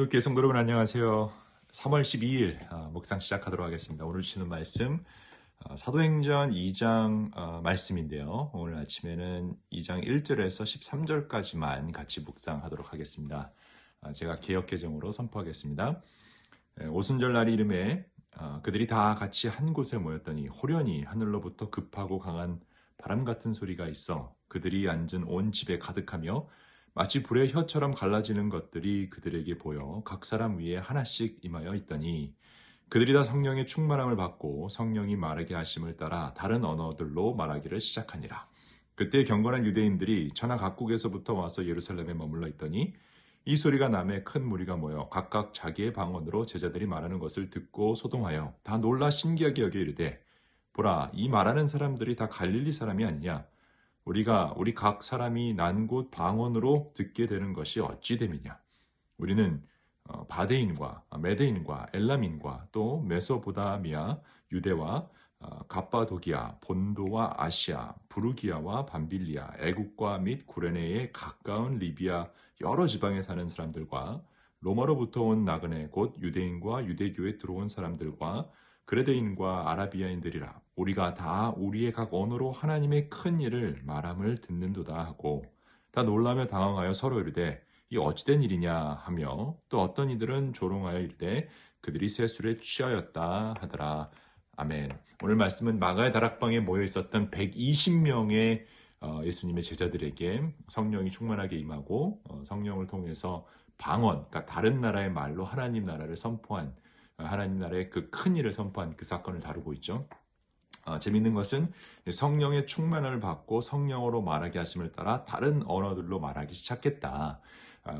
기독교의 성도 여러분 안녕하세요. 3월 12일 묵상 시작하도록 하겠습니다. 오늘 주시는 말씀 사도행전 2장 말씀인데요. 오늘 아침에는 2장 1절에서 13절까지만 같이 묵상하도록 하겠습니다. 제가 개역개정으로 선포하겠습니다. 오순절 날 이름에 그들이 다 같이 한 곳에 모였더니 호련히 하늘로부터 급하고 강한 바람 같은 소리가 있어 그들이 앉은 온 집에 가득하며 마치 불의 혀처럼 갈라지는 것들이 그들에게 보여 각 사람 위에 하나씩 임하여 있더니 그들이 다 성령의 충만함을 받고 성령이 말하게 하심을 따라 다른 언어들로 말하기를 시작하니라. 그때 경건한 유대인들이 천하 각국에서부터 와서 예루살렘에 머물러 있더니 이 소리가 남에 큰 무리가 모여 각각 자기의 방언으로 제자들이 말하는 것을 듣고 소동하여 다 놀라 신기하게 여겨 이르되 보라, 이 말하는 사람들이 다 갈릴리 사람이 아니냐? 우리 각 사람이 난 곳 방언으로 듣게 되는 것이 어찌 됨이냐? 우리는 바데인과 메데인과 엘람인과 또 메소포다미아, 유대와 갑바도기아, 본도와 아시아, 부르기아와 밤빌리아, 애국과 및 구레네에 가까운 리비아 여러 지방에 사는 사람들과 로마로부터 온 나그네 곧 유대인과 유대교에 들어온 사람들과 그레데인과 아라비아인들이라 우리가 다 우리의 각 언어로 하나님의 큰 일을 말함을 듣는도다 하고 다 놀라며 당황하여 서로 이르되 이 어찌된 일이냐 하며 또 어떤 이들은 조롱하여 이르되 그들이 새 술에 취하였다 하더라. 아멘. 오늘 말씀은 마가의 다락방에 모여 있었던 120명의 예수님의 제자들에게 성령이 충만하게 임하고 성령을 통해서 방언, 그러니까 다른 나라의 말로 하나님 나라를 선포한 하나님 나라의 그 큰 일을 선포한 그 사건을 다루고 있죠. 재밌는 것은 성령의 충만함을 받고 성령으로 말하게 하심을 따라 다른 언어들로 말하기 시작했다.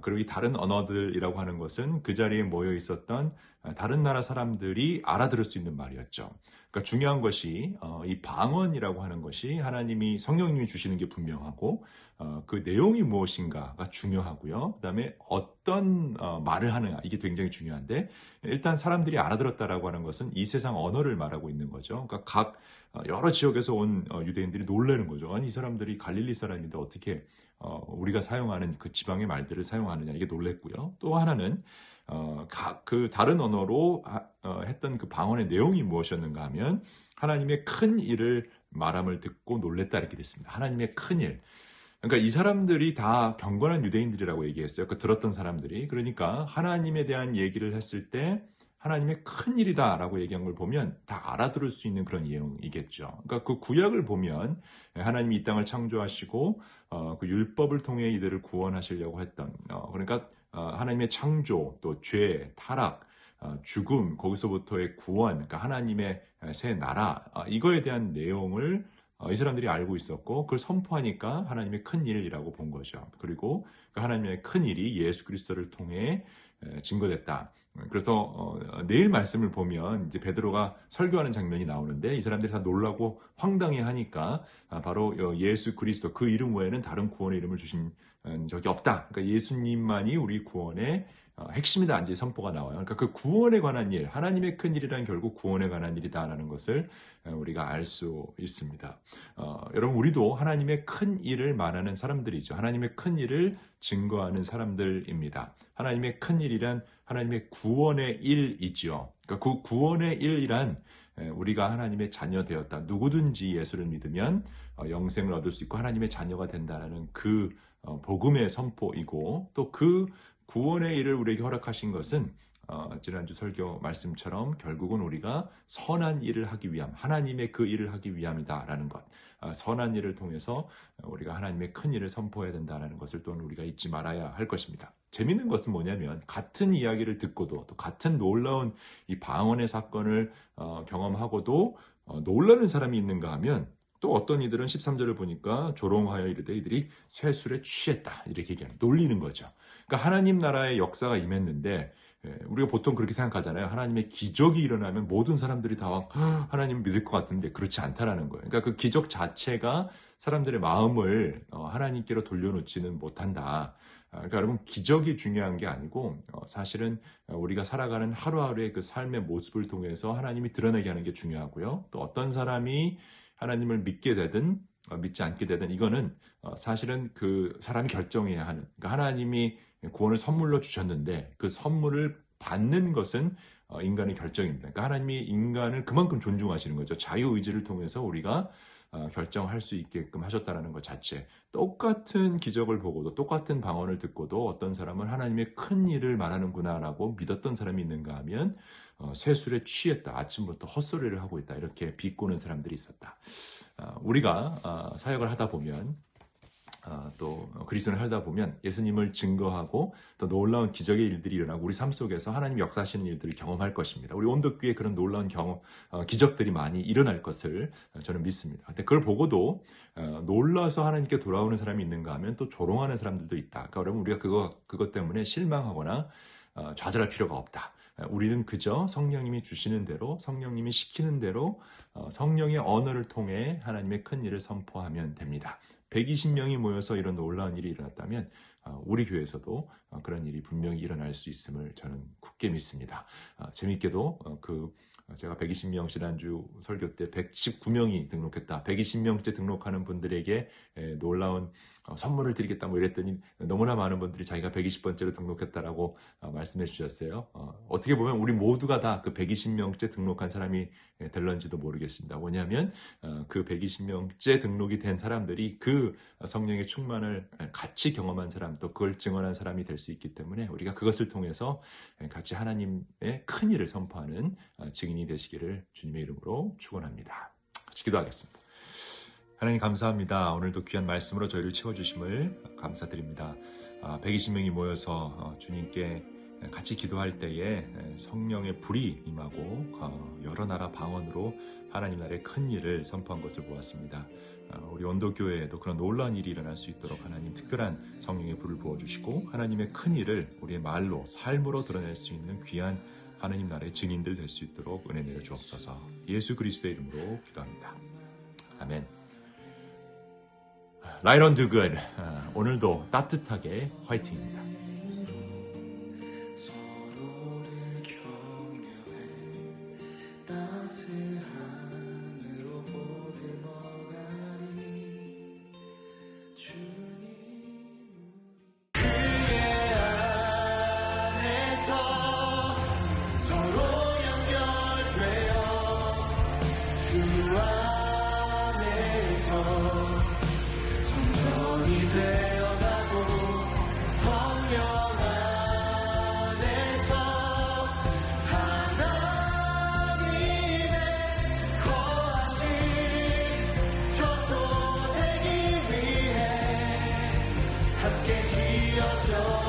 그리고 이 다른 언어들이라고 하는 것은 그 자리에 모여 있었던 다른 나라 사람들이 알아들을 수 있는 말이었죠. 그러니까 중요한 것이 이 방언이라고 하는 것이 하나님이 성령님이 주시는 게 분명하고 그 내용이 무엇인가가 중요하고요. 그다음에 어떤 말을 하느냐 이게 굉장히 중요한데 일단 사람들이 알아들었다라고 하는 것은 이 세상 언어를 말하고 있는 거죠. 그러니까 각 여러 지역에서 온 유대인들이 놀라는 거죠. 아니 이 사람들이 갈릴리 사람인데 어떻게 우리가 사용하는 그 지방의 말들을 사용하느냐 이게 놀랬고요. 또 하나는 그 다른 언어로 했던 그 방언의 내용이 무엇이었는가 하면 하나님의 큰 일을 말함을 듣고 놀랬다 이렇게 됐습니다. 하나님의 큰 일. 그러니까 이 사람들이 다 경건한 유대인들이라고 얘기했어요. 그 들었던 사람들이. 그러니까 하나님에 대한 얘기를 했을 때 하나님의 큰 일이다라고 얘기한 걸 보면 다 알아들을 수 있는 그런 내용이겠죠. 그러니까 그 구약을 보면 하나님이 이 땅을 창조하시고 그 율법을 통해 이들을 구원하시려고 했던 그러니까 하나님의 창조, 또 죄, 타락, 죽음, 거기서부터의 구원, 그러니까 하나님의 새 나라 이거에 대한 내용을 이 사람들이 알고 있었고 그걸 선포하니까 하나님의 큰 일이라고 본 거죠. 그리고 그 하나님의 큰 일이 예수 그리스도를 통해 증거됐다. 그래서 내일 말씀을 보면 이제 베드로가 설교하는 장면이 나오는데 이 사람들이 다 놀라고 황당해하니까 바로 예수 그리스도 그 이름 외에는 다른 구원의 이름을 주신 적이 없다. 그러니까 예수님만이 우리 구원의 핵심이다. 이제 선포가 나와요. 그러니까 그 구원에 관한 일, 하나님의 큰 일이란 결국 구원에 관한 일이다라는 것을 우리가 알 수 있습니다. 여러분 우리도 하나님의 큰 일을 말하는 사람들이죠. 하나님의 큰 일을 증거하는 사람들입니다. 하나님의 큰 일이란 하나님의 구원의 일이지요. 그러니까 그 구원의 일이란 우리가 하나님의 자녀 되었다. 누구든지 예수를 믿으면 영생을 얻을 수 있고 하나님의 자녀가 된다는 그 복음의 선포이고 또 그 구원의 일을 우리에게 허락하신 것은 지난주 설교 말씀처럼 결국은 우리가 선한 일을 하기 위함, 하나님의 그 일을 하기 위함이다라는 것. 선한 일을 통해서 우리가 하나님의 큰 일을 선포해야 된다는 것을 또한 우리가 잊지 말아야 할 것입니다. 재밌는 것은 뭐냐면 같은 이야기를 듣고도 또 같은 놀라운 이 방언의 사건을 경험하고도 놀라는 사람이 있는가 하면 또 어떤 이들은 13절을 보니까 조롱하여 이르되 이들이 새 술에 취했다 이렇게 얘기하는 놀리는 거죠. 그러니까 하나님 나라의 역사가 임했는데 우리가 보통 그렇게 생각하잖아요. 하나님의 기적이 일어나면 모든 사람들이 다 하나님 믿을 것 같은데 그렇지 않다라는 거예요. 그러니까 그 기적 자체가 사람들의 마음을 하나님께로 돌려놓지는 못한다. 그러니까 여러분 기적이 중요한 게 아니고 사실은 우리가 살아가는 하루하루의 그 삶의 모습을 통해서 하나님이 드러나게 하는 게 중요하고요. 또 어떤 사람이 하나님을 믿게 되든 믿지 않게 되든 이거는 사실은 그 사람이 결정해야 하는 그러니까 하나님이 구원을 선물로 주셨는데 그 선물을 받는 것은 인간의 결정입니다. 그러니까 하나님이 인간을 그만큼 존중하시는 거죠. 자유의지를 통해서 우리가 결정할 수 있게끔 하셨다는 것 자체. 똑같은 기적을 보고도 똑같은 방언을 듣고도 어떤 사람은 하나님의 큰 일을 말하는구나라고 믿었던 사람이 있는가 하면 쇠술에 취했다. 아침부터 헛소리를 하고 있다. 이렇게 비꼬는 사람들이 있었다. 우리가 사역을 하다 보면 또 그리스도를 살다 보면 예수님을 증거하고 또 놀라운 기적의 일들이 일어나고 우리 삶 속에서 하나님 역사하시는 일들을 경험할 것입니다. 우리 온덕교에 그런 놀라운 기적들이 많이 일어날 것을 저는 믿습니다. 근데 그걸 보고도 놀라서 하나님께 돌아오는 사람이 있는가 하면 또 조롱하는 사람들도 있다. 그러면 우리가 그것 때문에 실망하거나 좌절할 필요가 없다. 우리는 그저 성령님이 주시는 대로 성령님이 시키는 대로 성령의 언어를 통해 하나님의 큰 일을 선포하면 됩니다. 120명이 모여서 이런 놀라운 일이 일어났다면 우리 교회에서도 그런 일이 분명히 일어날 수 있음을 저는 굳게 믿습니다. 재밌게도 제가 120명 지난주 설교 때 119명이 등록했다. 120명째 등록하는 분들에게 놀라운 선물을 드리겠다 뭐 이랬더니 너무나 많은 분들이 자기가 120번째로 등록했다라고 말씀해 주셨어요. 어떻게 보면 우리 모두가 다 그 120명째 등록한 사람이 될런지도 모르겠습니다. 뭐냐면 그 120명째 등록이 된 사람들이 그 성령의 충만을 같이 경험한 사람 또 그걸 증언한 사람이 될 수 있기 때문에 우리가 그것을 통해서 같이 하나님의 큰 일을 선포하는 증인이 되시기를 주님의 이름으로 축원합니다. 같이 기도하겠습니다. 하나님 감사합니다. 오늘도 귀한 말씀으로 저희를 채워주심을 감사드립니다. 120명이 모여서 주님께 같이 기도할 때에 성령의 불이 임하고 여러 나라 방언으로 하나님 나라의 큰 일을 선포한 것을 보았습니다. 우리 원도교회에도 그런 놀라운 일이 일어날 수 있도록 하나님 특별한 성령의 불을 부어주시고 하나님의 큰 일을 우리의 말로 삶으로 드러낼 수 있는 귀한 하나님 나라의 증인들 될 수 있도록 은혜 내려 주옵소서. 예수 그리스도의 이름으로 기도합니다. 아멘. 라이언 on do good. 오늘도 따뜻하게 화이팅입니다. 함께 지어서